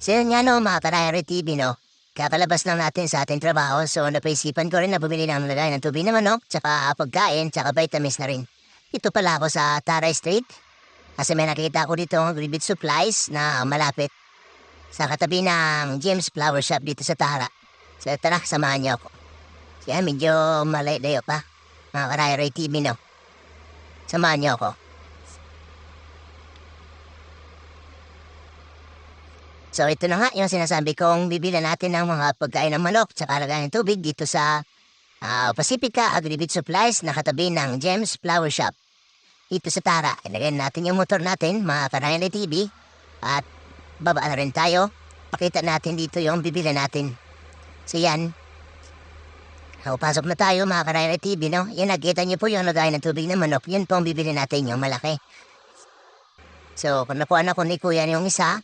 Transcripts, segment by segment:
So yun nga no, mga Karayari TV no, kakalabas lang natin sa ating trabaho so napaisipan ko rin na bumili ng lagay ng tubig naman no, tsaka pagkain, tsaka vitamins na rin. Ito pala ako sa Taray Street kasi may nakita ko dito Gribit Supplies na malapit sa katabi ng James Flower Shop dito sa Tara. So tara, samahan niyo ako. Kaya medyo malayo pa, mga Karayari TV no. Samahan niyo ako. So ito na nga yung sinasabi kong bibili natin ng mga pagkain ng manok tsaka lagayan ng tubig dito sa Pacifica Agribit Supplies na katabi ng James Flower Shop. Dito sa Tara, ilagay natin yung motor natin, mga Karayari TV, at babaan na rin tayo. Pakita natin dito yung bibili natin. So yan. So, pasok na tayo mga Karayari TV, no? Yan, nakita niyo po yung lagayan ng tubig ng manok. Yan po ang bibili natin, yung malaki. So, kung nakuha na ko ni Kuya yung isa,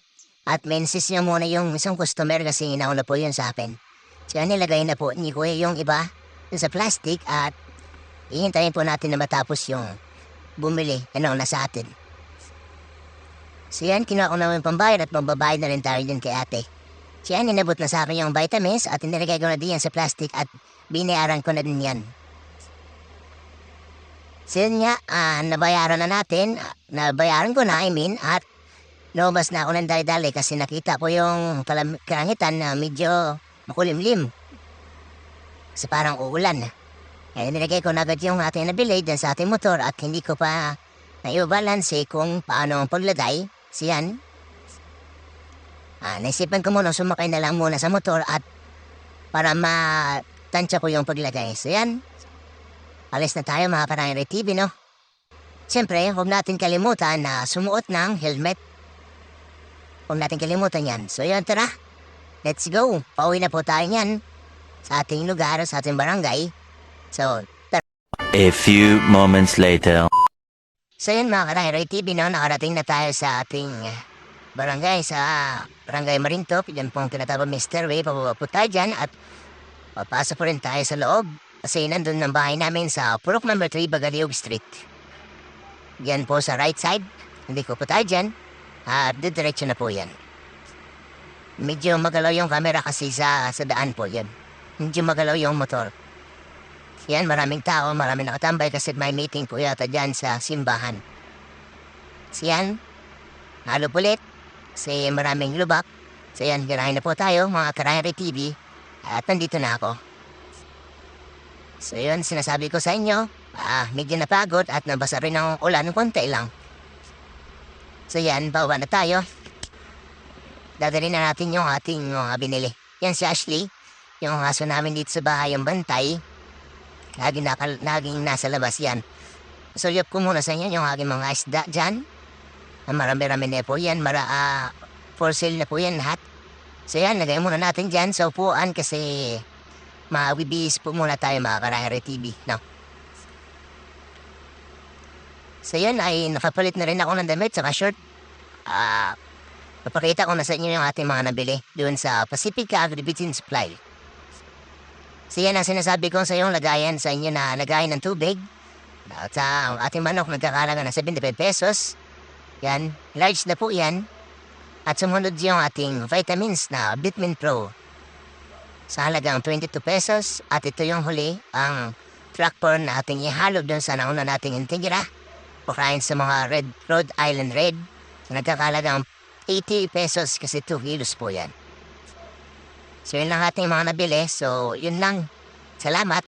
at mensis niya muna yung isang customer kasi inauna po yun sa akin. So nilagay na po ni Kuya yung iba sa plastic at ihintayin po natin na matapos yung bumili na sa atin. So yan, kinuha ko na yung pambayad at magbabayad na rin tayo dyan kay ate. So yan, inabot na sa akin yung vitamins at inilagay ko na din yan sa plastic at binayaran ko na din yan. So yun nga, nabayaran na natin, nabayaran ko na at lumabas na ako ng dali-dali kasi nakita ko yung kalangitan na medyo makulimlim. Kasi parang uulan. Kaya nilagay ko na agad yung ating nabili dyan sa ating motor at hindi ko pa naibabalanse kung paano ang paglagay. Siyan. Naisipan ko muna sumakay na lang muna sa motor at para matansya ko yung paglagay. So yan. Alis na tayo mga Karayari TV, no? Siyempre, huwag natin kalimutan na sumuot ng helmet. Huwag natin kalimutan yan. So yun, tara. Let's go. Pauwi na po tayo yan sa ating lugar, sa ating barangay. So, tara. A few moments later. So yun mga Karayari TV, no? Nakarating na tayo sa ating barangay, sa Barangay Marintop. Yan pong tinatawag Mr. Way. Pababa po tayo dyan at papasok po rin tayo sa loob. Kasi nandun ang bahay namin sa Purok No. 3, Bagaliog Street. Yan po sa right side. Hindi ko po tayo dyan. Diretso na po yan. Medyo magalaw yung camera kasi sa daan po yan. Medyo magalaw yung motor. Yan, maraming tao, maraming nakatambay kasi may meeting po yata dyan sa simbahan. So yan, halo pulit. Kasi maraming lubak. So yan, ganahin na po tayo mga Karayari TV. At nandito na ako. So yun, sinasabi ko sa inyo, medyo napagod at nabasa rin ng ulan ng konti lang. So yan, bawa na tayo. Dadalhin na natin yung ating binili. Yan si Ashley, yung aso namin dito sa bahay, yung bantay. Laging nasa labas yan. So yap ko muna sa inyo yung aking mga isda dyan. Marami-rami na po yan. For sale na po yan lahat. So yan, lagay muna natin dyan sa upuan kasi mawibis po muna tayo mga Karayari TV. No? So yun ay nakapalit na rin ako ng damit sa short. Papakita ko na sa inyo yung ating mga nabili doon sa Pacifica Agribit Supply. So yan ang sinasabi ko sa yung lagayan sa inyo na lagayan ng tubig. At sa ating manok nagkakalaga ng 75 pesos. Yan, large na po yan. At sumunod yung ating vitamins na Vitamin Pro sa halagang 22 pesos. At ito yung huli, ang trackpor na ating ihalo doon sa nauna nating integra. Pakain sa mga Rhode Island Red. Nagkakalagang 80 pesos kasi 2 kilos po yan. So yun lang ating mga nabili. So yun lang. Salamat.